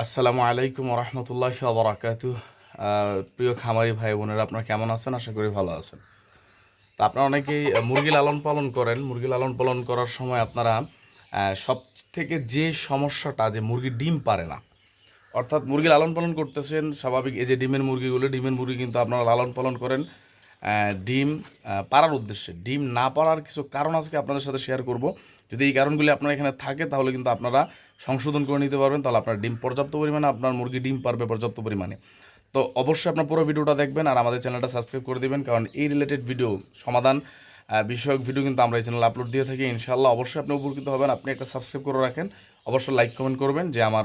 আসসালামু আলাইকুম রহমতুল্লাহি ওয়া বারাকাতুহু। প্রিয় খামারি ভাই বোনেরা, আপনারা কেমন আছেন? আশা করি ভালো আছেন। তো আপনারা অনেকেই মুরগি লালন পালন করেন। মুরগি লালন পালন করার সময় আপনারা সব থেকে যে সমস্যাটা, যে মুরগি ডিম পারে না, অর্থাৎ মুরগি লালন পালন করতেছেন স্বাভাবিক, এই যে ডিমের মুরগি কিন্তু আপনারা লালন পালন করেন ডিম পাড়ার উদ্দেশ্যে। ডিম না পাড়ার কিছু কারণ আজকে আপনাদের সাথে শেয়ার করব। যদি এই কারণগুলি আপনার এখানে থাকে তাহলে কিন্তু আপনারা সংশোধন করে নিতে পারবেন, তাহলে আপনার ডিম পর্যাপ্ত পরিমাণে, আপনার মুরগি ডিম পারবে পর্যাপ্ত পরিমাণে। তো অবশ্যই আপনার পুরো ভিডিওটা দেখবেন আর আমাদের চ্যানেলটা সাবস্ক্রাইব করে দেবেন, কারণ এই রিলেটেড ভিডিও, সমাধান বিষয়ক ভিডিও কিন্তু আমরা এই চ্যানেলে আপলোড দিয়ে থাকি। ইনশাআল্লাহ অবশ্যই আপনি উপকৃত হবেন। আপনি একটা সাবস্ক্রাইব করে রাখেন, অবশ্যই লাইক কমেন্ট করবেন যে আমার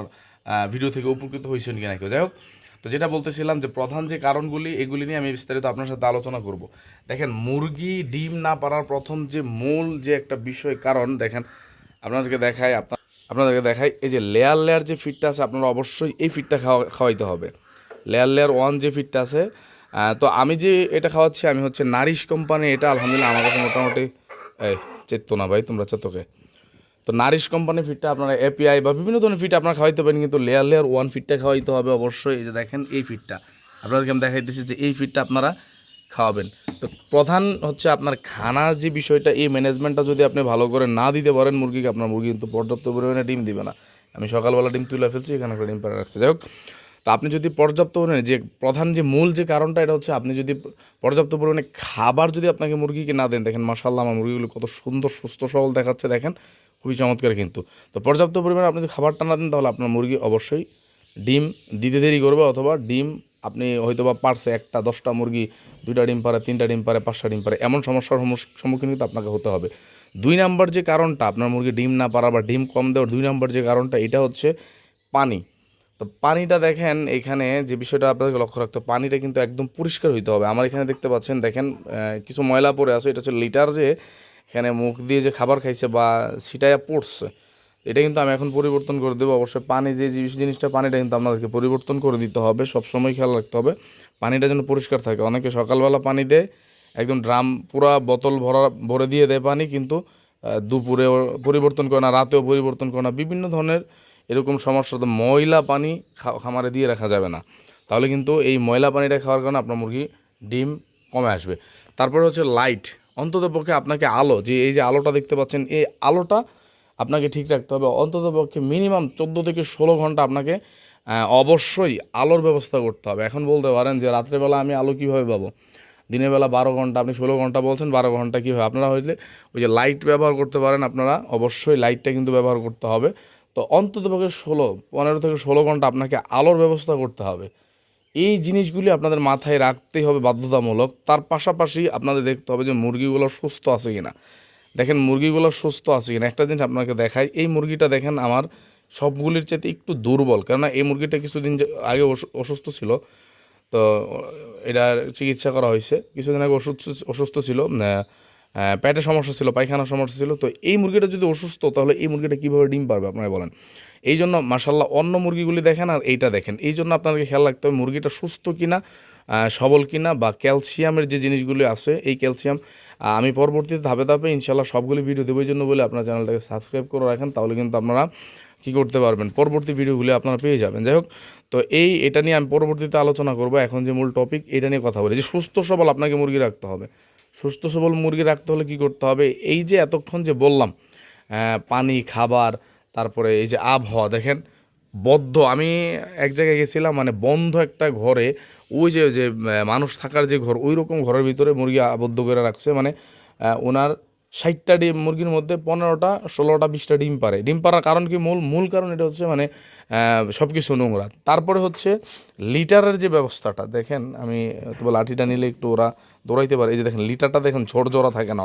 ভিডিও থেকে উপকৃত হয়েছেন কিনা কেউ। যাই হোক, তো যেটা বলতেছিলাম যে প্রধান যে কারণগুলি, এগুলি নিয়ে আমি বিস্তারিত আপনার সাথে আলোচনা করব। দেখেন, মুরগি ডিম না পারার প্রথম যে মূল যে একটা বিষয় কারণ, দেখেন আপনাদেরকে দেখাই এই যে লেয়ার লেয়ার যে ফিডটা আছে, আপনারা অবশ্যই এই ফিডটা খাওয়াইতে হবে। লেয়ার ওয়ান যে ফিডটা আছে, তো আমি যে এটা খাওয়াচ্ছি, আমি হচ্ছে নারিশ কোম্পানি। এটা আলহামদুলিল্লাহ আমার কাছে মোটামুটি এই চেত্তো না ভাই, তোমরা চেতোকে। তো নারিশ কোম্পানি ফিডটা আপনারা এপিআই বা বিভিন্ন ধরনের ফিড আপনারা খাওয়াইতে পারেন, কিন্তু লেয়ার ওয়ান ফিডটা খাওয়াইতে হবে অবশ্যই। এই যে দেখেন এই ফিডটা আপনাদেরকে আমি দেখাইতেছি যে এই ফিডটা আপনারা খাওয়াবেন। তো প্রধান হচ্ছে আপনার খানার যে বিষয়টা, এই ম্যানেজমেন্টটা যদি আপনি ভালো করে না দিতে পারেন মুরগিকে, আপনার মুরগি কিন্তু পর্যাপ্ত পরিমাণে ডিম দিবে না। আমি সকালবেলা ডিম তুলে ফেলছি, এখানে একটা ডিম পাড়া রাখছে। যাই হোক, তো আপনি যদি পর্যাপ্ত পরিমাণে, যে প্রধান যে মূল যে কারণটা, এটা হচ্ছে আপনি যদি পর্যাপ্ত পরিমাণে খাবার যদি আপনাকে মুরগিকে না দেন, দেখেন মাশাআল্লাহ আমার মুরগিগুলো কত সুন্দর সুস্থ সবল দেখাচ্ছে, দেখেন খুবই চমৎকার। কিন্তু তো পর্যাপ্ত পরিমাণে আপনি যদি খাবারটা না দেন, তাহলে আপনার মুরগি অবশ্যই ডিম দিতে দেরি করবে, অথবা ডিম আপনি হয়তো বা পারছে একটা 10টা মুরগি 2টা ডিম পারে, 3টা ডিম পারে, 5টা ডিম পারে, এমন সমস্যার সম্মুখীন কিন্তু আপনাকে হতে হবে। 2 নম্বর যে কারণটা আপনার মুরগি ডিম না পারা বা ডিম কম দেওয়ার 2 নম্বর যে কারণটা, এটা হচ্ছে পানি। তো পানিটা দেখেন, এখানে যে বিষয়টা আপনাদেরকে লক্ষ্য রাখতে হবে, পানিটা কিন্তু একদম পরিষ্কার হইতে হবে। আমার এখানে দেখতে পাচ্ছেন, দেখেন কিছু ময়লা পড়ে আছে। এটা হচ্ছে লিটার, যে এখানে মুখ দিয়ে যে খাবার খাইছে বা ছিটাইয়া পড়ছে, এটা কিন্তু আমি এখন পরিবর্তন করে দেবো। অবশ্যই পানি যে জিনিসটা, পানিটা কিন্তু আপনাদেরকে পরিবর্তন করে দিতে হবে, সবসময় খেয়াল রাখতে হবে পানিটা যেন পরিষ্কার থাকে। অনেকে সকালবেলা পানি দেয়, একদম ড্রাম পুরা বোতল ভরে দিয়ে দেয় পানি, কিন্তু দুপুরেও পরিবর্তন করে না, রাতেও পরিবর্তন করে না, বিভিন্ন ধরনের এরকম সমস্যা। তো ময়লা পানি খামারে দিয়ে রাখা যাবে না, তাহলে কিন্তু এই ময়লা পানিটা খাওয়ার কারণে আপনার মুরগি ডিম কমে আসবে। তারপরে হচ্ছে লাইট, অন্ততপক্ষে আপনাকে আলো, যে এই যে আলোটা দেখতে পাচ্ছেন, এই আলোটা আপনাকে ঠিক রাখতে হবে। অন্ততপক্ষে মিনিমাম 14 থেকে 16 ঘন্টা আপনাকে অবশ্যই আলোর ব্যবস্থা করতে হবে। এখন বলতে পারেন যে রাত্রেবেলা আমি আলো কীভাবে পাবো? দিনের বেলা 12 ঘন্টা, আপনি 16 ঘন্টা বলছেন, 12 ঘন্টা কীভাবে? আপনারা হইলে ওই যে লাইট ব্যবহার করতে পারেন, আপনারা অবশ্যই লাইটটা কিন্তু ব্যবহার করতে হবে। তো অন্ততপক্ষে 15 থেকে 16 ঘন্টা আপনাকে আলোর ব্যবস্থা করতে হবে। এই জিনিসগুলি আপনাদের মাথায় রাখতেই হবে বাধ্যতামূলক। তার পাশাপাশি আপনাদের দেখতে হবে যে মুরগিগুলো সুস্থ আছে কিনা। দেখেন মুরগিগুলো সুস্থ আছে কিনা, একটা জিনিস আপনাকে দেখাই। এই মুরগিটা দেখেন আমার সবগুলির চাইতে একটু দুর্বল, কেননা এই মুরগিটা কিছুদিন আগে অসুস্থ ছিল। তো এটার চিকিৎসা করা হয়েছে, কিছুদিন আগে অসুস্থ ছিল, পেটের সমস্যা ছিল, পায়খানার সমস্যা ছিল। তো এই মুরগিটা যদি অসুস্থ, তাহলে এই মুরগিটা কীভাবে ডিম পারবে আপনারা বলেন? এই জন্য মাশাল্লাহ অন্য মুরগিগুলি দেখেন আর এইটা দেখেন, এই জন্য আপনাদেরকে খেয়াল রাখতে হবে মুরগিটা সুস্থ কিনা, সবল কিনা, বা ক্যালসিয়ামের যে জিনিসগুলি আছে, এই ক্যালসিয়াম আমি পরবর্তীতে ধাপে ধাপে ইনশাল্লাহ সবগুলি ভিডিও দেবো। এই জন্য বলে আপনার চ্যানেলটাকে সাবস্ক্রাইব করে রাখেন, তাহলে কিন্তু আপনারা কী করতে পারবেন, পরবর্তী ভিডিওগুলি আপনারা পেয়ে যাবেন। যাই হোক, তো এটা নিয়ে আমি পরবর্তীতে আলোচনা করব। এখন যে মূল টপিক, এটা নিয়ে কথা বলি যে সুস্থ সবল আপনাকে মুরগি রাখতে হবে। সুস্থ সবল মুরগি রাখতে হলে কী করতে হবে? এই যে এতক্ষণ যে বললাম, পানি, খাবার, তারপরে এই যে আবহাওয়া, দেখেন আমি এক জায়গায় গেছিলাম, মানে বন্ধ একটা ঘরে, ওই যে যে মানুষ থাকার যে ঘর, ওই রকম ঘরের ভিতরে মুরগি আবদ্ধ করে রাখছে। মানে ওনার 60টা ডিম মুরগির মধ্যে 15টা 16টা 20টা ডিম পারে। ডিম পাড়ার কারণ কি? মূল কারণ এটা হচ্ছে মানে সব কিছু নোংরা। তারপরে হচ্ছে লিটারের যে ব্যবস্থাটা, দেখেন আমি তবে লাঠিটা নিলে একটু ওরা দৌড়াইতে পারে। এই যে দেখেন লিটারটা দেখেন, ঝরঝরা থাকে না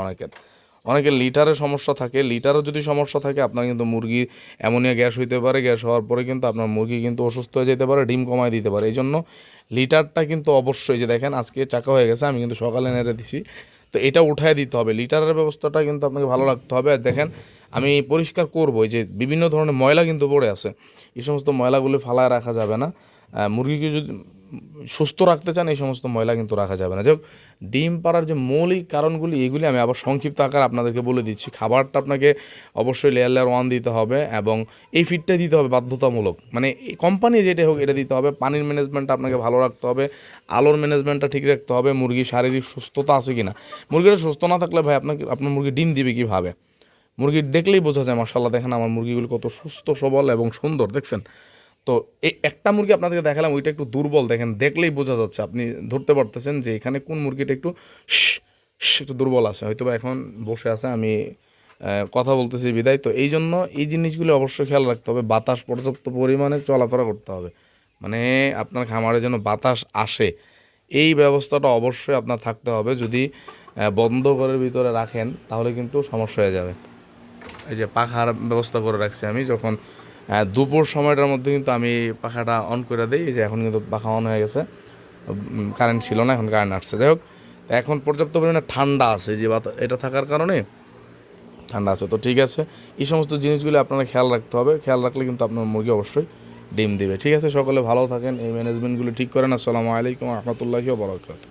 অনেকের লিটারের সমস্যা থাকে। লিটারের যদি সমস্যা থাকে, আপনার কিন্তু মুরগির অ্যামোনিয়া গ্যাস হইতে পারে। গ্যাস হওয়ার পরে কিন্তু আপনার মুরগি কিন্তু অসুস্থ হয়ে যেতে পারে, ডিম কমায় দিতে পারে। এই জন্য লিটারটা কিন্তু অবশ্যই, যে দেখেন আজকে চাকা হয়ে গেছে, আমি কিন্তু সকালে নেড়ে দিছি, তো এটা উঠায় দিতে হবে। লিটারের ব্যবস্থাটা কিন্তু আপনাকে ভালো রাখতে হবে। আর দেখেন আমি পরিষ্কার করবো, যে বিভিন্ন ধরনের ময়লা কিন্তু পড়ে আছে, এই সমস্ত ময়লাগুলো ফালায় রাখা যাবে না। মুরগিকে যদি সুস্থ রাখতে চান এই সমস্ত ময়লা কিন্তু রাখা যাবে না। যাই হোক, ডিম পাড়ার যে মৌলিক কারণগুলি এগুলি আমি আবার সংক্ষিপ্ত আকারে আপনাদেরকে বলে দিচ্ছি। খাবারটা আপনাকে অবশ্যই লেয়ার 1 দিতে হবে এবং এই ফিডটাই দিতে হবে বাধ্যতামূলক, মানে কোম্পানি যেটা হোক এটা দিতে হবে। পানির ম্যানেজমেন্টটা আপনাকে ভালো রাখতে হবে, আলোর ম্যানেজমেন্টটা ঠিক রাখতে হবে, মুরগির শারীরিক সুস্থতা আছে কি না। মুরগিটা সুস্থ না থাকলে ভাই আপনার মুরগি ডিম দিবে কীভাবে? মুরগির দেখলেই বোঝা যায়। মাশাআল্লাহ, দেখেন আমার মুরগিগুলো কত সুস্থ সবল এবং সুন্দর, দেখছেন? তো এই একটা মুরগি আপনাদেরকে দেখালাম, ওইটা একটু দুর্বল, দেখেন দেখলেই বোঝা যাচ্ছে, আপনি ধরতে পারতেছেন যে এখানে কোন মুরগিটা একটু একটু দুর্বল আছে, হয়তো বা এখন বসে আছে, আমি কথা বলতেছি বিদায়। তো এই জন্য এই জিনিসগুলো অবশ্যই খেয়াল রাখতে হবে। বাতাস পর্যাপ্ত পরিমাণে চলাফেরা করতে হবে, মানে আপনার খামারে যেন বাতাস আসে এই ব্যবস্থাটা অবশ্যই আপনার থাকতে হবে। যদি বন্ধ ঘরের ভিতরে রাখেন তাহলে কিন্তু সমস্যা হয়ে যাবে। এই যে পাখার ব্যবস্থা করে রাখছি আমি, যখন দুপুর সময়টার মধ্যে কিন্তু আমি পাখাটা অন করে দিই। এই যে এখন কিন্তু পাখা অন হয়ে গেছে, কারেন্ট ছিল না, এখন কারেন্ট আসছে। যাই হোক, এখন পর্যাপ্ত পরিমাণে ঠান্ডা আছে, যে এটা থাকার কারণে ঠান্ডা আছে। তো ঠিক আছে, এই সমস্ত জিনিসগুলো আপনারা খেয়াল রাখতে হবে। খেয়াল রাখলে কিন্তু আপনার মুরগি অবশ্যই ডিম দেবে। ঠিক আছে, সকলে ভালো থাকেন, এই ম্যানেজমেন্টগুলো ঠিক করেন। আসসালামু আলাইকুম রহমতুল্লাহি ওয়া বারাকাতুহু।